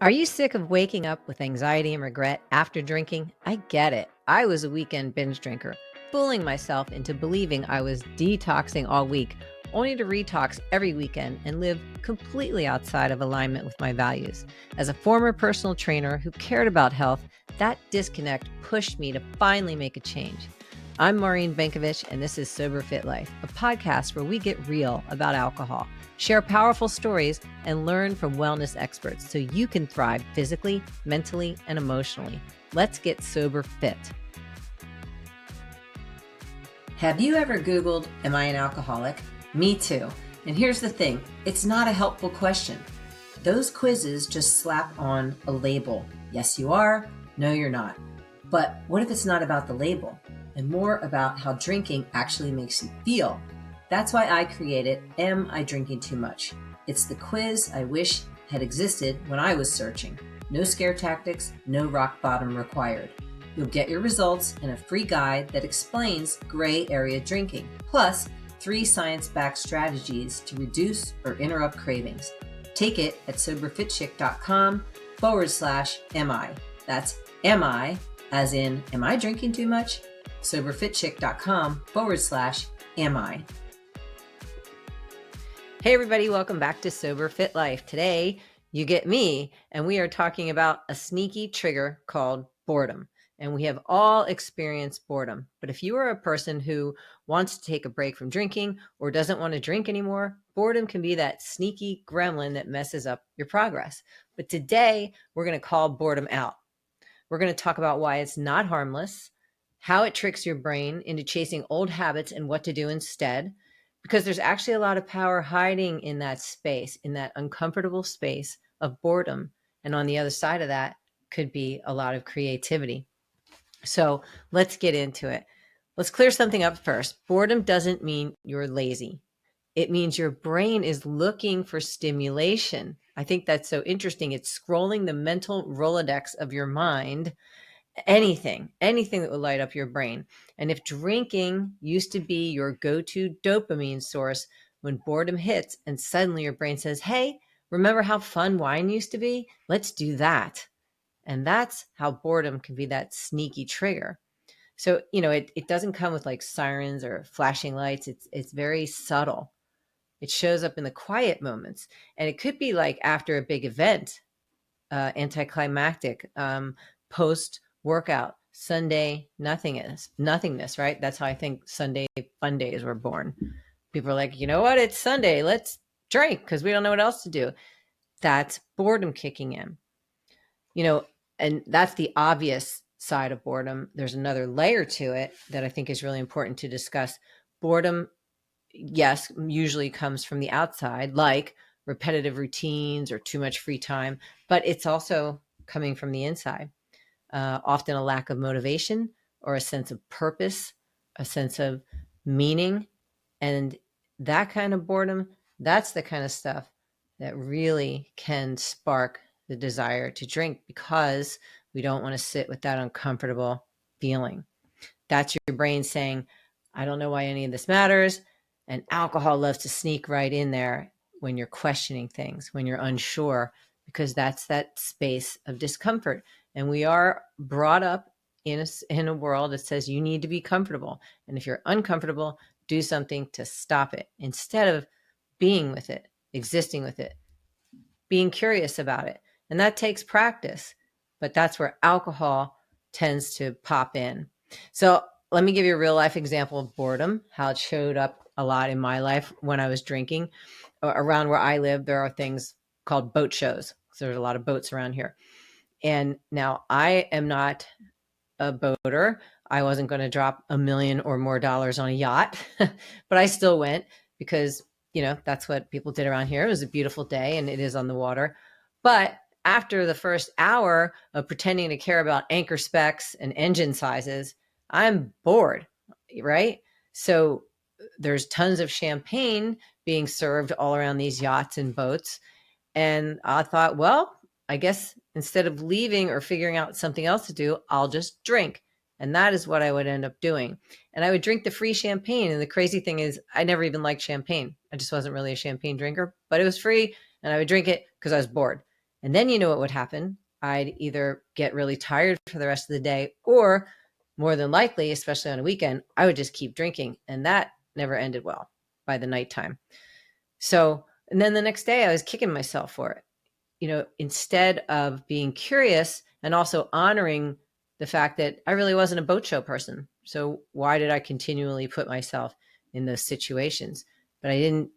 Are you sick of waking up with anxiety and regret after drinking? I get it. I was a weekend binge drinker, fooling myself into believing I was detoxing all week, only to retox every weekend and live completely outside of alignment with my values. As a former personal trainer who cared about health, that disconnect pushed me to finally make a change. I'm Maureen Benkovich, and this is Sober Fit Life, a podcast where we get real about alcohol, share powerful stories, and learn from wellness experts so you can thrive physically, mentally, and emotionally. Let's get sober fit. Have you ever Googled, "Am I an alcoholic?" Me too. And here's the thing, it's not a helpful question. Those quizzes just slap on a label. Yes, you are. No, you're not. But what if it's not about the label and more about how drinking actually makes you feel? That's why I created Am I Drinking Too Much? It's the quiz I wish had existed when I was searching. No scare tactics, no rock bottom required. You'll get your results and a free guide that explains gray area drinking, plus 3 science-backed strategies to reduce or interrupt cravings. Take it at soberfitchick.com/MI. That's MI, as in, am I drinking too much? soberfitchick.com/MI. Hey everybody, welcome back to Sober Fit Life. Today, you get me, and we are talking about a sneaky trigger called boredom. And we have all experienced boredom. But if you are a person who wants to take a break from drinking or doesn't want to drink anymore, boredom can be that sneaky gremlin that messes up your progress. But today, we're going to call boredom out. We're going to talk about why it's not harmless, how it tricks your brain into chasing old habits and what to do instead, because there's actually a lot of power hiding in that space, in that uncomfortable space of boredom. And on the other side of that could be a lot of creativity. So let's get into it. Let's clear something up first. Boredom doesn't mean you're lazy. It means your brain is looking for stimulation. I think that's so interesting. It's scrolling the mental Rolodex of your mind, anything that would light up your brain. And if drinking used to be your go-to dopamine source, when boredom hits and suddenly your brain says, hey, remember how fun wine used to be? Let's do that. And that's how boredom can be that sneaky trigger. So, it doesn't come with like sirens or flashing lights. It's very subtle. It shows up in the quiet moments. And it could be like after a big event, anticlimactic, post-workout, Sunday nothingness, right? That's how I think Sunday fun days were born. People are like, you know what? It's Sunday. Let's drink because we don't know what else to do. That's boredom kicking in. And that's the obvious side of boredom. There's another layer to it that I think is really important to discuss. Boredom, yes, usually comes from the outside, like repetitive routines or too much free time, but it's also coming from the inside. Often a lack of motivation or a sense of purpose, a sense of meaning. And that kind of boredom, that's the kind of stuff that really can spark the desire to drink because we don't want to sit with that uncomfortable feeling. That's your brain saying, I don't know why any of this matters. And alcohol loves to sneak right in there when you're questioning things, when you're unsure, because that's that space of discomfort. And we are brought up in a world that says you need to be comfortable. And if you're uncomfortable, do something to stop it instead of being with it, existing with it, being curious about it. And that takes practice, but that's where alcohol tends to pop in. So let me give you a real life example of boredom, how it showed up a lot in my life when I was drinking. Around where I live, there are things called boat shows. So there's a lot of boats around here. And now I am not a boater. I wasn't going to drop $1 million or more on a yacht, but I still went because, that's what people did around here. It was a beautiful day and it is on the water. But after the first hour of pretending to care about anchor specs and engine sizes, I'm bored, right? So there's tons of champagne being served all around these yachts and boats. And I thought, well, I guess instead of leaving or figuring out something else to do, I'll just drink. And that is what I would end up doing. And I would drink the free champagne. And the crazy thing is, I never even liked champagne. I just wasn't really a champagne drinker, but it was free. And I would drink it because I was bored. And then you know what would happen? I'd either get really tired for the rest of the day, or more than likely, especially on a weekend, I would just keep drinking. And that never ended well by the nighttime. So, and then the next day I was kicking myself for it. Instead of being curious and also honoring the fact that I really wasn't a boat show person. So why did I continually put myself in those situations? But I didn't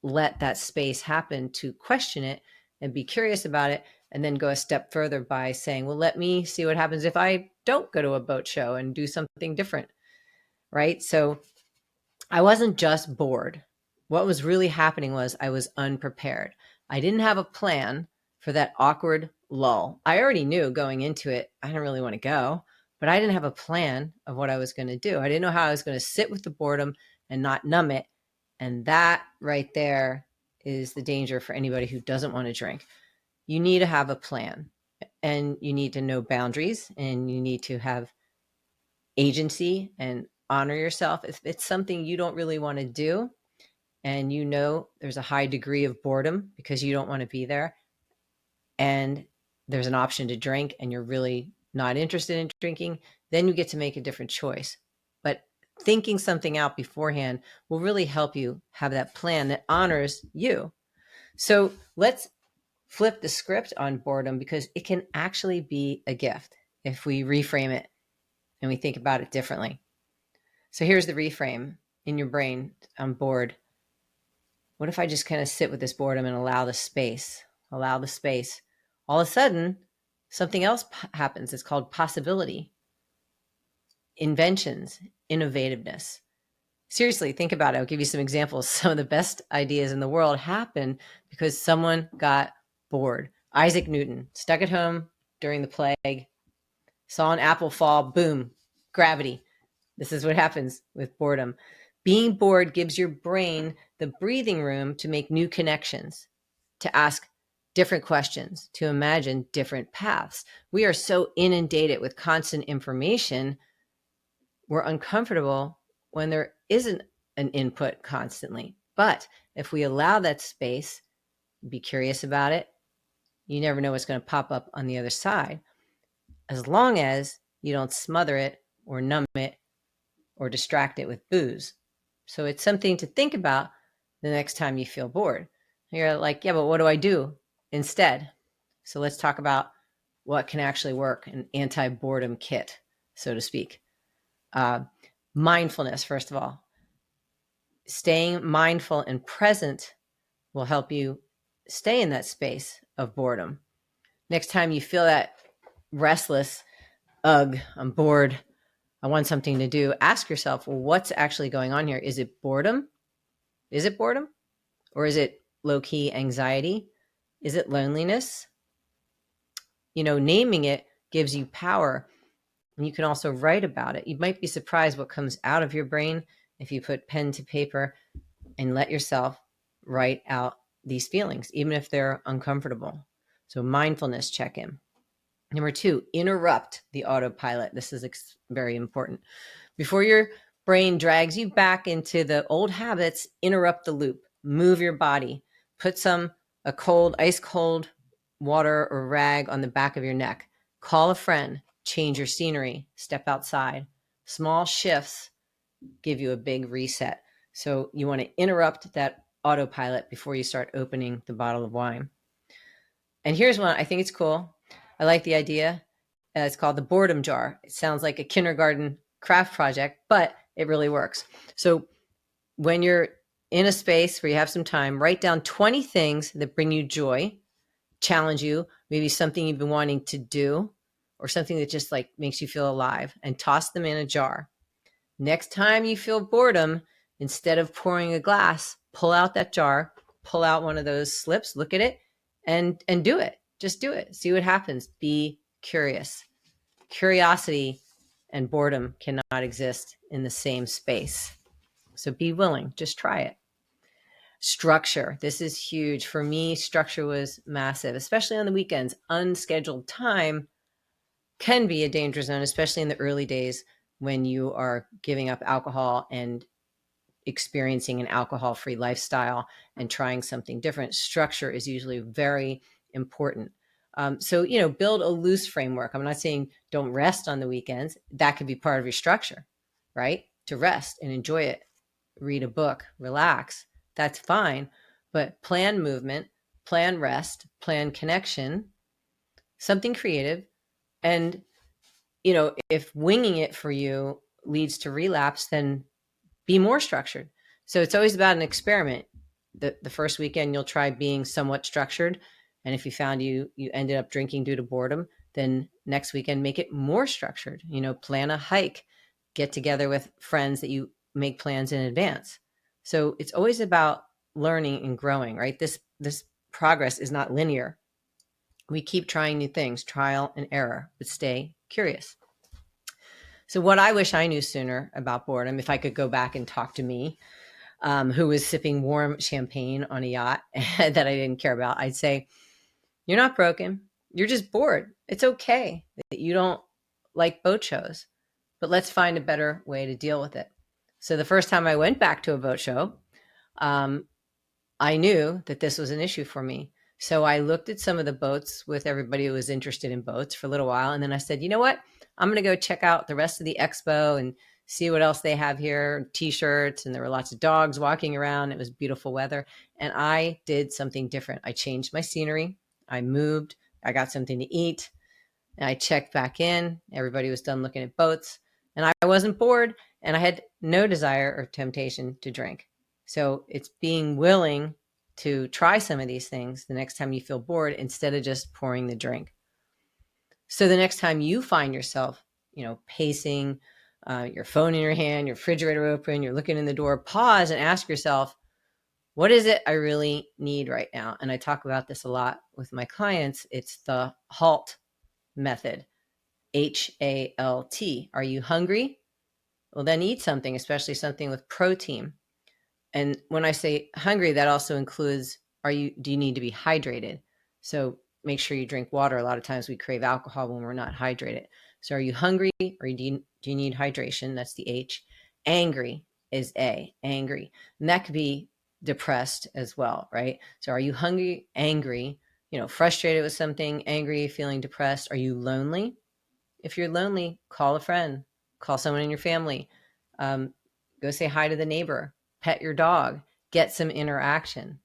let that space happen to question it and be curious about it, and then go a step further by saying, well, let me see what happens if I don't go to a boat show and do something different, right? So I wasn't just bored. What was really happening was I was unprepared. I didn't have a plan for that awkward lull. I already knew going into it, I didn't really want to go, but I didn't have a plan of what I was going to do. I didn't know how I was going to sit with the boredom and not numb it. And that right there is the danger for anybody who doesn't want to drink. You need to have a plan, and you need to know boundaries, and you need to have agency and honor yourself. If it's something you don't really want to do, and there's a high degree of boredom because you don't want to be there, and there's an option to drink and you're really not interested in drinking, then you get to make a different choice. But thinking something out beforehand will really help you have that plan that honors you. So let's flip the script on boredom, because it can actually be a gift if we reframe it and we think about it differently. So here's the reframe in your brain. I'm bored. What if I just kind of sit with this boredom and allow the space? Allow the space. All of a sudden, something else happens. It's called possibility, inventions, innovativeness. Seriously, think about it. I'll give you some examples. Some of the best ideas in the world happen because someone got bored. Isaac Newton, stuck at home during the plague, saw an apple fall, boom, gravity. This is what happens with boredom. Being bored gives your brain the breathing room to make new connections, to ask different questions, to imagine different paths. We are so inundated with constant information, we're uncomfortable when there isn't an input constantly. But if we allow that space, be curious about it, you never know what's going to pop up on the other side, as long as you don't smother it or numb it or distract it with booze. So it's something to think about the next time you feel bored. You're like, yeah, but what do I do instead? So let's talk about what can actually work, an anti-boredom kit, so to speak. Mindfulness, first of all. Staying mindful and present will help you stay in that space of boredom. Next time you feel that restless, ugh, I'm bored, I want something to do, ask yourself, well, what's actually going on here? Is it boredom? Is it boredom? Or is it low-key anxiety? Is it loneliness? Naming it gives you power. And you can also write about it. You might be surprised what comes out of your brain if you put pen to paper and let yourself write out these feelings, even if they're uncomfortable. So mindfulness check-in. Number 2, interrupt the autopilot. This is very important. Before your brain drags you back into the old habits, interrupt the loop. Move your body. Put ice cold water or rag on the back of your neck. Call a friend. Change your scenery. Step outside. Small shifts give you a big reset. So you want to interrupt that autopilot before you start opening the bottle of wine. And here's one. I think it's cool. I like the idea. It's called the boredom jar. It sounds like a kindergarten craft project, but it really works. So when you're in a space where you have some time, write down 20 things that bring you joy, challenge you, maybe something you've been wanting to do, or something that just like makes you feel alive, and toss them in a jar. Next time you feel boredom, instead of pouring a glass, pull out that jar, pull out one of those slips, look at it, and do it. Just do it. See what happens. Be curious. Curiosity and boredom cannot exist in the same space. So be willing. Just try it. Structure. This is huge. For me, structure was massive, especially on the weekends. Unscheduled time can be a danger zone, especially in the early days when you are giving up alcohol and experiencing an alcohol-free lifestyle and trying something different. Structure is usually very important. So, build a loose framework. I'm not saying don't rest on the weekends. That could be part of your structure, right? To rest and enjoy it. Read a book, relax. That's fine. But plan movement, plan rest, plan connection, something creative. And, if winging it for you leads to relapse, then be more structured. So it's always about an experiment. The first weekend you'll try being somewhat structured. And if you found you ended up drinking due to boredom, then next weekend make it more structured. Plan a hike, get together with friends that you make plans in advance. So it's always about learning and growing, right? This progress is not linear. We keep trying new things, trial and error, but stay curious. So what I wish I knew sooner about boredom, if I could go back and talk to me, who was sipping warm champagne on a yacht that I didn't care about, I'd say, you're not broken. You're just bored. It's okay that you don't like boat shows, but let's find a better way to deal with it. So the first time I went back to a boat show, I knew that this was an issue for me. So I looked at some of the boats with everybody who was interested in boats for a little while. And then I said, you know what? I'm going to go check out the rest of the expo and see what else they have here, t-shirts. And there were lots of dogs walking around. It was beautiful weather. And I did something different. I changed my scenery. I moved. I got something to eat. And I checked back in. Everybody was done looking at boats. And I wasn't bored. And I had no desire or temptation to drink. So it's being willing to try some of these things the next time you feel bored instead of just pouring the drink. So the next time you find yourself, pacing, your phone in your hand, your refrigerator open, you're looking in the door, pause and ask yourself, what is it I really need right now? And I talk about this a lot with my clients. It's the HALT method, HALT. Are you hungry? Well, then eat something, especially something with protein. And when I say hungry, that also includes, do you need to be hydrated? So make sure you drink water. A lot of times we crave alcohol when we're not hydrated. So are you hungry, or do you need hydration? That's the H. Angry is A, angry. And that could be depressed as well, right? So are you hungry, angry, frustrated with something, angry, feeling depressed? Are you lonely? If you're lonely, call a friend, call someone in your family, go say hi to the neighbor, pet your dog, get some interaction.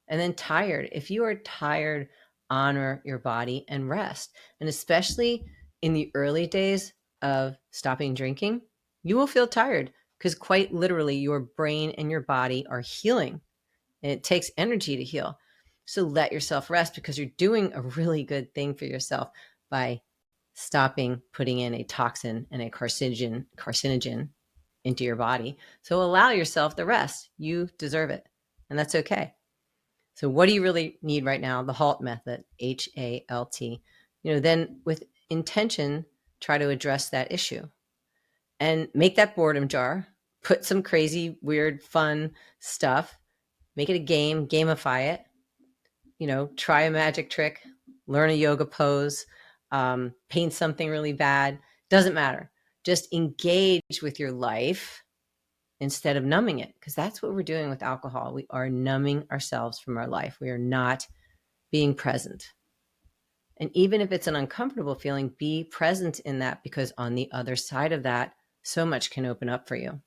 And then tired. If you are tired, honor your body and rest. And especially in the early days of stopping drinking, you will feel tired because quite literally your brain and your body are healing. And it takes energy to heal. So let yourself rest, because you're doing a really good thing for yourself by stopping putting in a toxin and a carcinogen into your body. So allow yourself the rest. You deserve it. And that's okay. So what do you really need right now? The HALT method, HALT. Then with intention, try to address that issue and make that boredom jar, put some crazy, weird, fun stuff, make it a game, gamify it, try a magic trick, learn a yoga pose, paint something really bad. Doesn't matter. Just engage with your life instead of numbing it, because that's what we're doing with alcohol. We are numbing ourselves from our life. We are not being present. And even if it's an uncomfortable feeling, be present in that, because on the other side of that, so much can open up for you.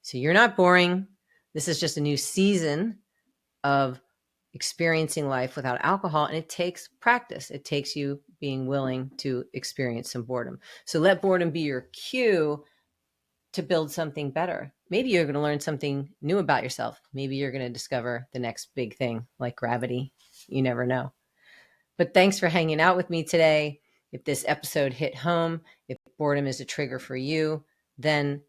So you're not boring. This is just a new season of experiencing life without alcohol, and it takes practice. It takes you being willing to experience some boredom. So let boredom be your cue to build something better. Maybe you're going to learn something new about yourself. Maybe you're going to discover the next big thing, like gravity. You never know. But thanks for hanging out with me today. If this episode hit home, if boredom is a trigger for you, then,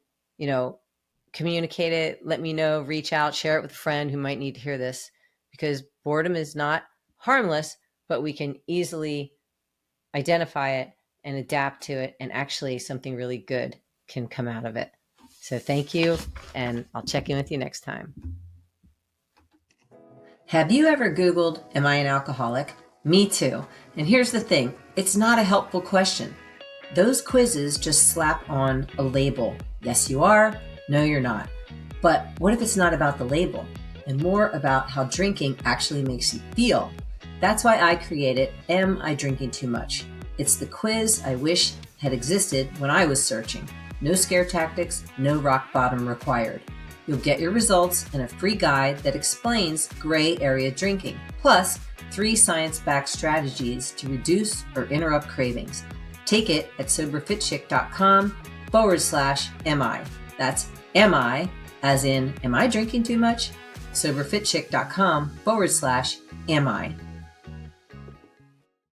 communicate it. Let me know, reach out, share it with a friend who might need to hear this, because boredom is not harmless, but we can easily identify it and adapt to it, and actually something really good can come out of it. So thank you, and I'll check in with you next time. Have you ever Googled, am I an alcoholic? Me too. And here's the thing, it's not a helpful question. Those quizzes just slap on a label. Yes, you are. No, you're not. But what if it's not about the label, and more about how drinking actually makes you feel? That's why I created Am I Drinking Too Much? It's the quiz I wish had existed when I was searching. No scare tactics, no rock bottom required. You'll get your results and a free guide that explains gray area drinking, plus 3 science-backed strategies to reduce or interrupt cravings. Take it at soberfitchick.com/MI. That's MI, as in, am I drinking too much? soberfitchick.com/MI.